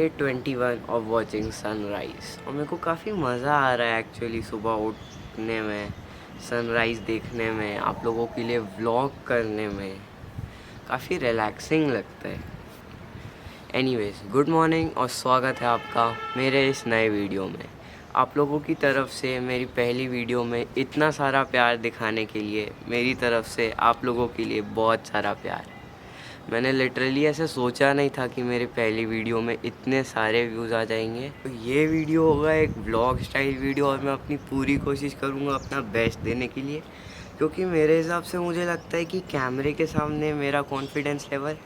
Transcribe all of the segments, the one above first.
Day 21 of watching sunrise और मेरे को काफ़ी मज़ा आ रहा है एक्चुअली सुबह उठने में, सनराइज़ देखने में, आप लोगों के लिए व्लॉग करने में काफ़ी रिलैक्सिंग लगता है। एनीवेज, गुड मॉर्निंग और स्वागत है आपका मेरे इस नए वीडियो में। आप लोगों की तरफ से मेरी पहली वीडियो में इतना सारा प्यार दिखाने के लिए मेरी तरफ से आप लोगों के लिए बहुत सारा प्यार। मैंने लिटरली ऐसे सोचा नहीं था कि मेरी पहली वीडियो में इतने सारे व्यूज़ आ जाएंगे। तो ये वीडियो होगा एक व्लॉग स्टाइल वीडियो और मैं अपनी पूरी कोशिश करूँगा अपना बेस्ट देने के लिए, क्योंकि मेरे हिसाब से मुझे लगता है कि कैमरे के सामने मेरा कॉन्फिडेंस लेवल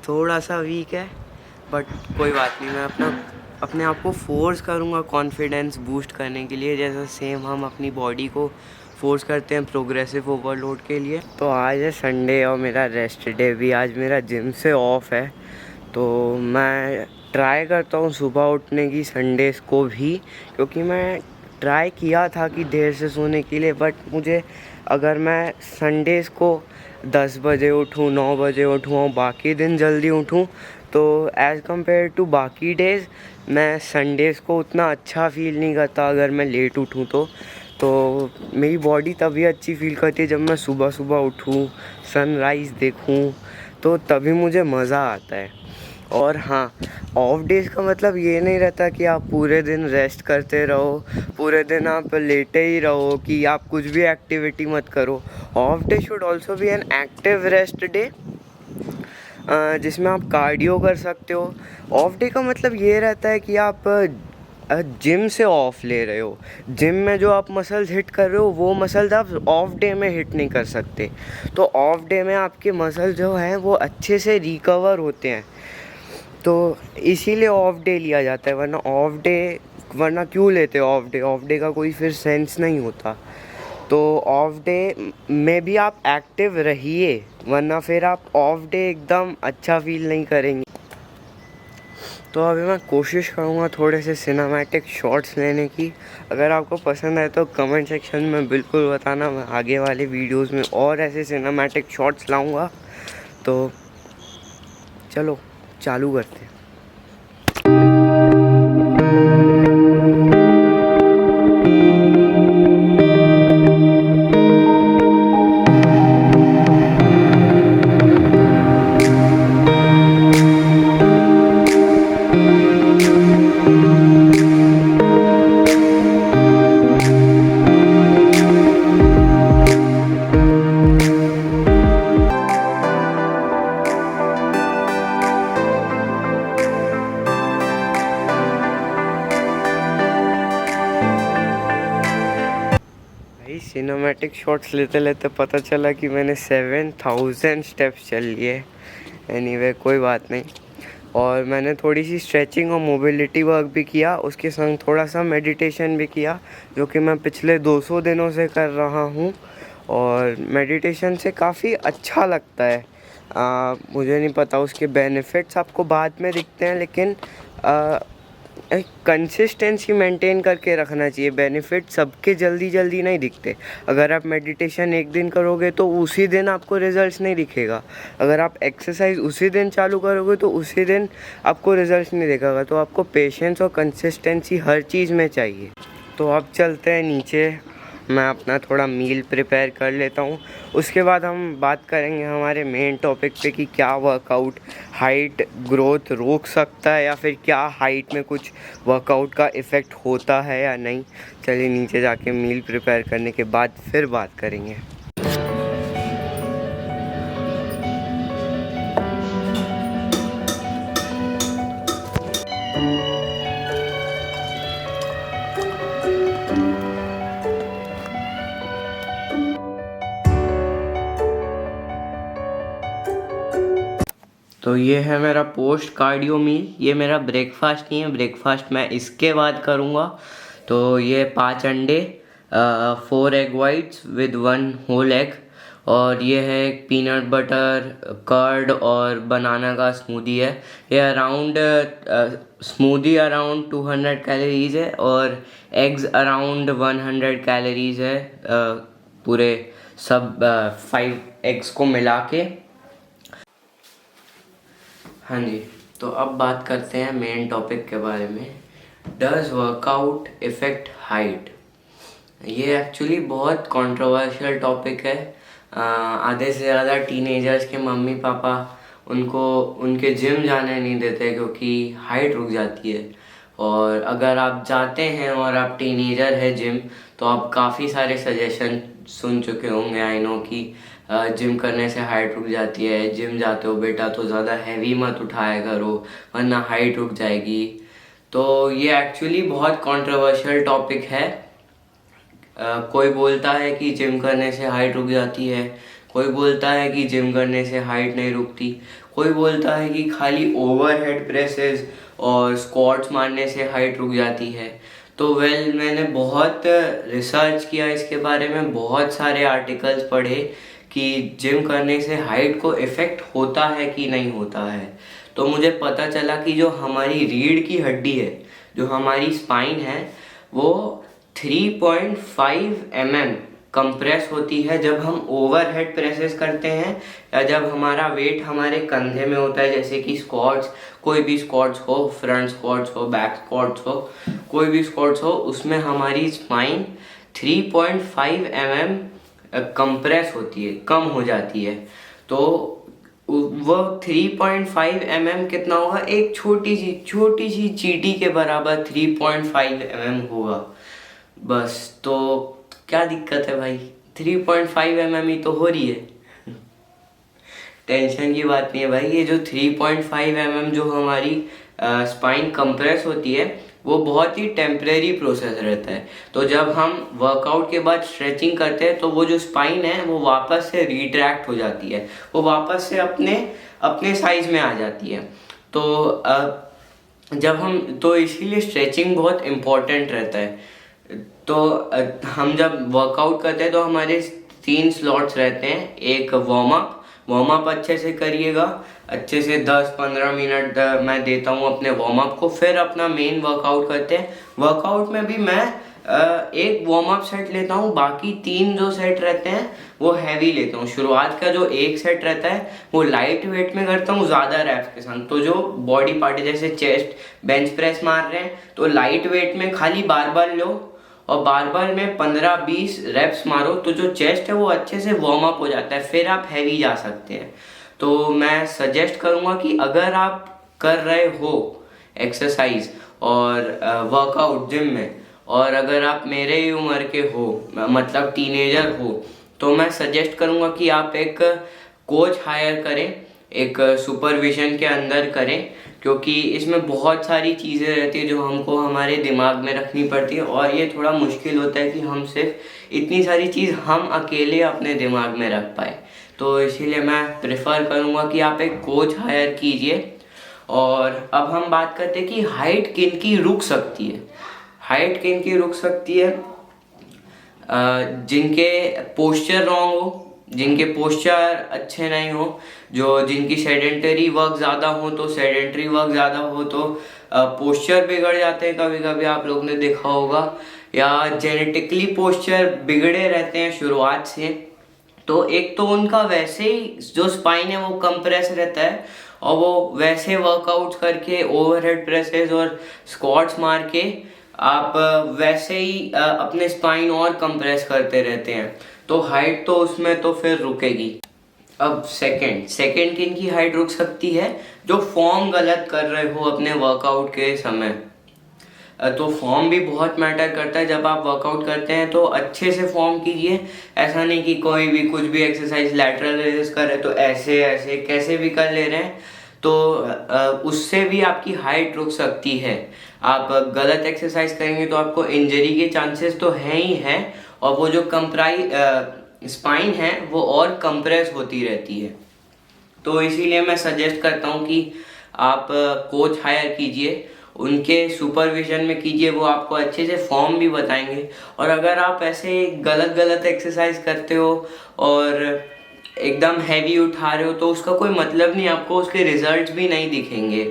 थोड़ा सा वीक है। बट कोई बात नहीं, मैं अपने आप को फोर्स करूँगा कॉन्फिडेंस बूस्ट करने के लिए, जैसा सेम हम अपनी बॉडी को फोर्स करते हैं प्रोग्रेसिव ओवरलोड के लिए। तो आज है संडे और मेरा रेस्ट डे भी, आज मेरा जिम से ऑफ है। तो मैं ट्राई करता हूँ सुबह उठने की संडेज़ को भी, क्योंकि मैं ट्राई किया था कि देर से सोने के लिए, बट मुझे अगर मैं संडेज़ को 10 बजे उठूँ, 9 बजे उठूँ और बाकी दिन जल्दी उठूँ, तो एज़ कम्पेयर टू बाकी डेज़ मैं संडेज़ को उतना अच्छा फ़ील नहीं करता अगर मैं लेट उठूँ तो मेरी बॉडी तभी अच्छी फ़ील करती है जब मैं सुबह सुबह उठूँ, सनराइज़ देखूँ, तो तभी मुझे मज़ा आता है। और हाँ, ऑफ डेज़ का मतलब ये नहीं रहता कि आप पूरे दिन रेस्ट करते रहो, पूरे दिन आप लेटे ही रहो, कि आप कुछ भी एक्टिविटी मत करो। Of day should also be an active rest day, जिसमें आप कार्डियो कर सकते हो। ऑफ डे का मतलब ये रहता है कि आप जिम से ऑफ ले रहे हो, जिम में जो आप मसल्स हिट कर रहे हो वो मसल्स आप ऑफ डे में हिट नहीं कर सकते। तो ऑफ डे में आपके मसल जो हैं वो अच्छे से रिकवर होते हैं, तो इसीलिए ऑफ डे लिया जाता है। वरना क्यों लेते हो ऑफ डे? ऑफ डे का कोई फिर सेंस नहीं होता। तो ऑफ डे में भी आप एक्टिव रहिए, वरना फिर आप ऑफ डे एकदम अच्छा फील नहीं करेंगे। तो अभी मैं कोशिश करूँगा थोड़े से सिनेमैटिक शॉट्स लेने की। अगर आपको पसंद आए तो कमेंट सेक्शन में बिल्कुल बताना, मैं आगे वाले वीडियोस में और ऐसे सिनेमैटिक शॉट्स लाऊंगा। तो चलो चालू करते हैं। सिनेमैटिक शॉट्स लेते लेते पता चला कि मैंने 7000 स्टेप्स चल लिए। एनीवे, कोई बात नहीं। और मैंने थोड़ी सी स्ट्रेचिंग और मोबिलिटी वर्क भी किया, उसके संग थोड़ा सा मेडिटेशन भी किया, जो कि मैं पिछले 200 दिनों से कर रहा हूँ। और मेडिटेशन से काफ़ी अच्छा लगता है। मुझे नहीं पता उसके बेनिफिट्स आपको बाद में दिखते हैं, लेकिन एक कंसिस्टेंसी मेंटेन करके रखना चाहिए। बेनिफिट सबके जल्दी जल्दी नहीं दिखते। अगर आप मेडिटेशन एक दिन करोगे तो उसी दिन आपको रिजल्ट्स नहीं दिखेगा। अगर आप एक्सरसाइज उसी दिन चालू करोगे तो उसी दिन आपको रिजल्ट्स नहीं दिखेगा। तो आपको पेशेंस और कंसिस्टेंसी हर चीज़ में चाहिए। तो अब चलते हैं नीचे, मैं अपना थोड़ा मील प्रिपेयर कर लेता हूँ। उसके बाद हम बात करेंगे हमारे मेन टॉपिक पे कि क्या वर्कआउट हाइट ग्रोथ रोक सकता है, या फिर क्या हाइट में कुछ वर्कआउट का इफ़ेक्ट होता है या नहीं। चलिए नीचे जाके मील प्रिपेयर करने के बाद फिर बात करेंगे। तो ये है मेरा पोस्ट कार्डियो मील। ये मेरा ब्रेकफास्ट नहीं है, ब्रेकफास्ट मैं इसके बाद करूँगा। तो ये 5 अंडे, 4 egg whites with 1 whole egg, और ये है एक पीनट बटर कर्ड और बनाना का स्मूदी है। ये अराउंड स्मूदी अराउंड 200 कैलोरीज है और एग्स अराउंड 100 कैलोरीज है, पूरे सब 5 एग्स को मिला के। हाँ जी, तो अब बात करते हैं मेन टॉपिक के बारे में। Does workout effect height? ये एक्चुअली बहुत कंट्रोवर्शियल टॉपिक है। आधे से ज़्यादा टीनेजर्स के मम्मी पापा उनको उनके जिम जाने नहीं देते क्योंकि हाइट रुक जाती है। और अगर आप जाते हैं और आप टीनेजर है जिम, तो आप काफ़ी सारे सजेशन सुन चुके होंगे। आई नो कि जिम करने से हाइट रुक जाती है, जिम जाते हो बेटा तो ज़्यादा हैवी मत उठाया करो वरना हाइट रुक जाएगी। तो ये एक्चुअली बहुत कंट्रोवर्शियल टॉपिक है। कोई बोलता है कि जिम करने से हाइट रुक जाती है, कोई बोलता है कि जिम करने से हाइट नहीं रुकती, कोई बोलता है कि खाली ओवरहेड प्रेसेस और स्क्वाट्स मारने से हाइट रुक जाती है। तो मैंने बहुत रिसर्च किया इसके बारे में, बहुत सारे आर्टिकल्स पढ़े कि जिम करने से हाइट को इफ़ेक्ट होता है कि नहीं होता है। तो मुझे पता चला कि जो हमारी रीढ़ की हड्डी है, जो हमारी स्पाइन है, वो 3.5 mm कंप्रेस होती है जब हम ओवरहेड प्रेसेस करते हैं या जब हमारा वेट हमारे कंधे में होता है, जैसे कि स्क्वाट्स, कोई भी स्क्वाट्स हो, फ्रंट स्क्वाट्स हो, बैक स्क्वाट्स हो, कोई भी स्क्वाट्स हो, उसमें हमारी स्पाइन 3.5 mm कंप्रेस होती है, कम हो जाती है। तो वो 3.5 mm कितना होगा? एक छोटी सी चींटी के बराबर 3.5 mm होगा बस। तो क्या दिक्कत है भाई, 3.5 mm ही तो हो रही है। टेंशन की बात नहीं है भाई। ये जो 3.5 mm जो हमारी स्पाइन कंप्रेस होती है, वो बहुत ही टेम्परेरी प्रोसेस रहता है। तो जब हम वर्कआउट के बाद स्ट्रेचिंग करते हैं तो वो जो स्पाइन है वो वापस से रिट्रैक्ट हो जाती है, वो वापस से अपने अपने साइज में आ जाती है। तो जब तो इसीलिए स्ट्रेचिंग बहुत इम्पोर्टेंट रहता है। तो हम जब वर्कआउट करते हैं तो हमारे 3 स्लॉट्स रहते हैं। एक वार्म अप अच्छे से करिएगा, अच्छे से 10-15 मिनट मैं देता हूँ अपने वार्म अप को। फिर अपना मेन वर्कआउट करते हैं। वर्कआउट में भी मैं एक वार्म अप सेट लेता हूँ, बाकी 3 जो सेट रहते हैं वो हैवी लेता हूँ। शुरुआत का जो एक सेट रहता है वो लाइट वेट में करता हूँ ज़्यादा रैप्स के साथ। तो जो बॉडी पार्ट जैसे चेस्ट बेंच प्रेस मार रहे हैं तो लाइट वेट में खाली बारबल लो और बारबल में 15-20 रेप्स मारो, तो जो चेस्ट है वो अच्छे से वार्म अप हो जाता है, फिर आप हैवी जा सकते हैं। तो मैं सजेस्ट करूँगा कि अगर आप कर रहे हो एक्सरसाइज और वर्कआउट जिम में, और अगर आप मेरे ही उम्र के हो, मतलब टीनेजर हो, तो मैं सजेस्ट करूँगा कि आप एक कोच हायर करें, एक सुपरविजन के अंदर करें, क्योंकि इसमें बहुत सारी चीज़ें रहती है जो हमको हमारे दिमाग में रखनी पड़ती है। और ये थोड़ा मुश्किल होता है कि हम सिर्फ इतनी सारी चीज़ हम अकेले अपने दिमाग में रख पाए। तो इसीलिए मैं प्रेफर करूँगा कि आप एक कोच हायर कीजिए। और अब हम बात करते हैं कि हाइट किन की रुक सकती है। हाइट किन की रुक सकती है? जिनके पोस्चर रॉन्ग हो, जिनके पोस्चर अच्छे नहीं हो, जिनकी सेडेंटरी वर्क ज़्यादा हो, तो सेडेंटरी वर्क ज़्यादा हो तो पोस्चर बिगड़ जाते हैं कभी कभी, आप लोग ने देखा होगा। या जेनेटिकली पोस्चर बिगड़े रहते हैं शुरुआत से, तो एक तो उनका वैसे ही जो स्पाइन है वो कंप्रेस रहता है और वो वैसे वर्कआउट्स करके ओवरहेड प्रेसेस और स्क्वाट्स मार के आप वैसे ही अपने स्पाइन और कंप्रेस करते रहते हैं, तो हाइट तो उसमें तो फिर रुकेगी। अब सेकंड किन की हाइट रुक सकती है? जो फॉर्म गलत कर रहे हो अपने वर्कआउट के समय। तो फॉर्म भी बहुत मैटर करता है। जब आप वर्कआउट करते हैं तो अच्छे से फॉर्म कीजिए। ऐसा नहीं कि कोई भी कुछ भी एक्सरसाइज लैटरल रेजेस कर रहे तो ऐसे ऐसे कैसे भी कर ले रहे हैं, तो उससे भी आपकी हाइट रुक सकती है। आप गलत एक्सरसाइज करेंगे तो आपको इंजरी के चांसेस तो हैं ही हैं, और वो जो स्पाइन है वो और कंप्रेस होती रहती है। तो इसीलिए मैं सजेस्ट करता हूँ कि आप कोच हायर कीजिए, उनके सुपरविजन में कीजिए, वो आपको अच्छे से फॉर्म भी बताएंगे। और अगर आप ऐसे गलत एक्सरसाइज करते हो और एकदम हैवी उठा रहे हो तो उसका कोई मतलब नहीं, आपको उसके रिजल्ट्स भी नहीं दिखेंगे।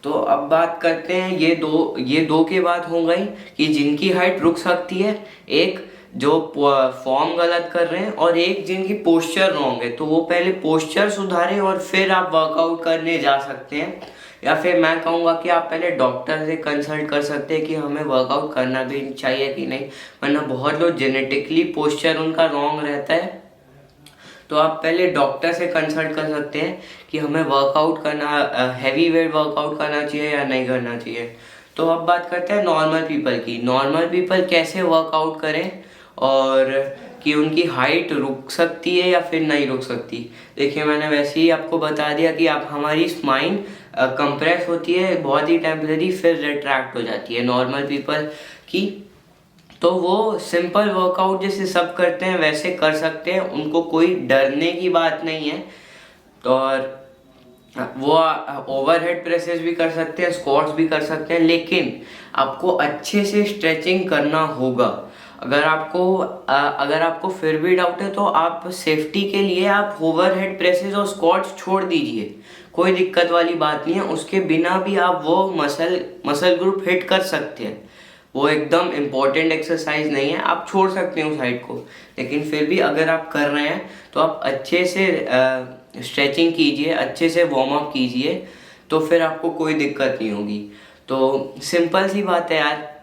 तो अब बात करते हैं ये दो के बाद हो गई कि जिनकी हाइट रुक सकती है। एक जो फॉर्म गलत कर रहे हैं और एक जिनकी पोस्चर रॉन्ग है, तो वो पहले पोस्चर सुधारें और फिर आप वर्कआउट करने जा सकते हैं। या फिर मैं कहूँगा कि आप पहले डॉक्टर से कंसल्ट कर सकते हैं कि हमें वर्कआउट करना भी चाहिए कि नहीं, वरना बहुत लोग जेनेटिकली पोस्चर उनका रॉन्ग रहता है। तो आप पहले डॉक्टर से कंसल्ट कर सकते हैं कि हमें वर्कआउट करना, हैवी वेट वर्कआउट करना चाहिए या नहीं करना चाहिए। तो अब बात करते हैं नॉर्मल पीपल की। नॉर्मल पीपल कैसे वर्कआउट करें और कि उनकी हाइट रुक सकती है या फिर नहीं रुक सकती। देखिए, मैंने वैसे ही आपको बता दिया कि आप हमारी स्पाइन कंप्रेस होती है बहुत ही टेम्परेरी, फिर रिट्रैक्ट हो जाती है नॉर्मल पीपल की। तो वो सिंपल वर्कआउट जैसे सब करते हैं वैसे कर सकते हैं, उनको कोई डरने की बात नहीं है। तो और वो ओवरहेड प्रेसेस भी कर सकते हैं, स्क्वाट्स भी कर सकते हैं, लेकिन आपको अच्छे से स्ट्रेचिंग करना होगा। अगर आपको फिर भी डाउट है तो आप सेफ्टी के लिए आप ओवरहेड प्रेसेस और स्क्वाट्स छोड़ दीजिए, कोई दिक्कत वाली बात नहीं है। उसके बिना भी आप वो मसल ग्रुप हिट कर सकते हैं। वो एकदम इम्पॉर्टेंट एक्सरसाइज नहीं है, आप छोड़ सकते हैं उस हाइट को। लेकिन फिर भी अगर आप कर रहे हैं तो आप अच्छे से स्ट्रेचिंग कीजिए, अच्छे से वार्म अप कीजिए, तो फिर आपको कोई दिक्कत नहीं होगी। तो सिंपल सी बात है यार।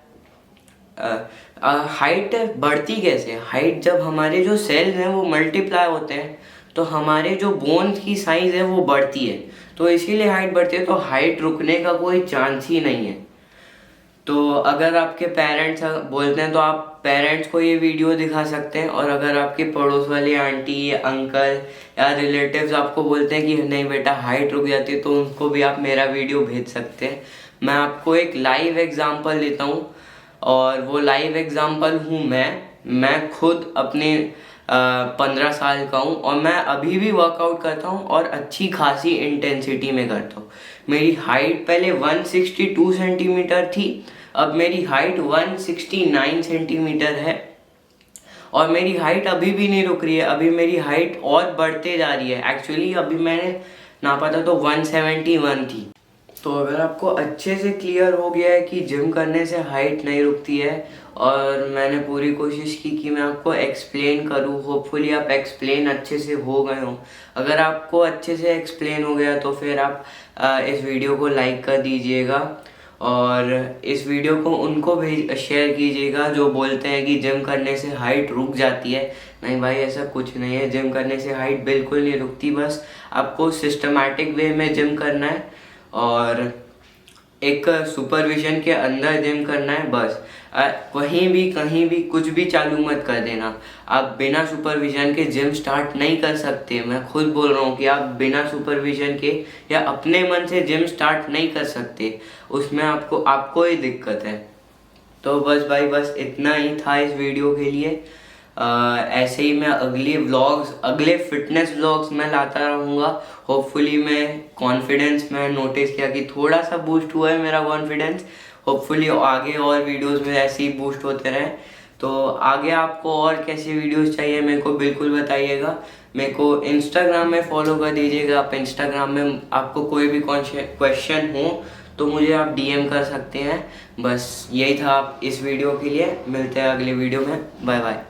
हाइट बढ़ती कैसे? हाइट जब हमारे जो सेल्स हैं वो मल्टीप्लाई होते हैं तो हमारे जो बोन्स की साइज है वो बढ़ती है, तो इसीलिए हाइट बढ़ती है। तो हाइट रुकने का कोई चांस ही नहीं है। तो अगर आपके पेरेंट्स बोलते हैं तो आप पेरेंट्स को ये वीडियो दिखा सकते हैं, और अगर आपके पड़ोस वाले आंटी अंकल या रिलेटिव्स आपको बोलते हैं कि नहीं बेटा हाइट रुक जाती है, तो उनको भी आप मेरा वीडियो भेज सकते हैं। मैं आपको एक लाइव एग्जांपल देता हूँ, और वो लाइव एग्जांपल हूँ मैं खुद अपने 15 साल का हूँ, और मैं अभी भी वर्कआउट करता हूँ और अच्छी खासी इंटेंसिटी में करता हूँ। मेरी हाइट पहले 162 सेंटीमीटर थी, अब मेरी हाइट 169 सेंटीमीटर है, और मेरी हाइट अभी भी नहीं रुक रही है, अभी मेरी हाइट और बढ़ते जा रही है। एक्चुअली अभी मैंने नापा था तो 171 थी। तो अगर आपको अच्छे से क्लियर हो गया है कि जिम करने से हाइट नहीं रुकती है, और मैंने पूरी कोशिश की कि मैं आपको एक्सप्लेन करूँ, होपफुली आप एक्सप्लेन अच्छे से हो गए हों। अगर आपको अच्छे से एक्सप्लेन हो गया तो फिर आप इस वीडियो को लाइक कर दीजिएगा, और इस वीडियो को उनको भी शेयर कीजिएगा जो बोलते हैं कि जिम करने से हाइट रुक जाती है। नहीं भाई, ऐसा कुछ नहीं है, जिम करने से हाइट बिल्कुल नहीं रुकती। बस आपको सिस्टमैटिक वे में जिम करना है और एक सुपरविजन के अंदर जिम करना है बस। कहीं भी कुछ भी चालू मत कर देना। आप बिना सुपरविजन के जिम स्टार्ट नहीं कर सकते। मैं खुद बोल रहा हूँ कि आप बिना सुपरविजन के या अपने मन से जिम स्टार्ट नहीं कर सकते, उसमें आपको ही दिक्कत है। तो बस भाई, बस इतना ही था इस वीडियो के लिए। ऐसे ही मैं अगले फिटनेस व्लॉग्स में लाता रहूँगा। होपफुली मैं नोटिस किया कि थोड़ा सा बूस्ट हुआ है मेरा कॉन्फिडेंस। होपफुली आगे और वीडियोस में ऐसे ही बूस्ट होते रहें। तो आगे आपको और कैसी वीडियोस चाहिए मेरे को बिल्कुल बताइएगा। मेरे को इंस्टाग्राम में फॉलो कर दीजिएगा। आप इंस्टाग्राम में आपको कोई भी क्वेश्चन हो तो मुझे आप डीएम कर सकते हैं। बस यही था इस वीडियो के लिए। मिलते हैं अगले वीडियो में। Bye bye.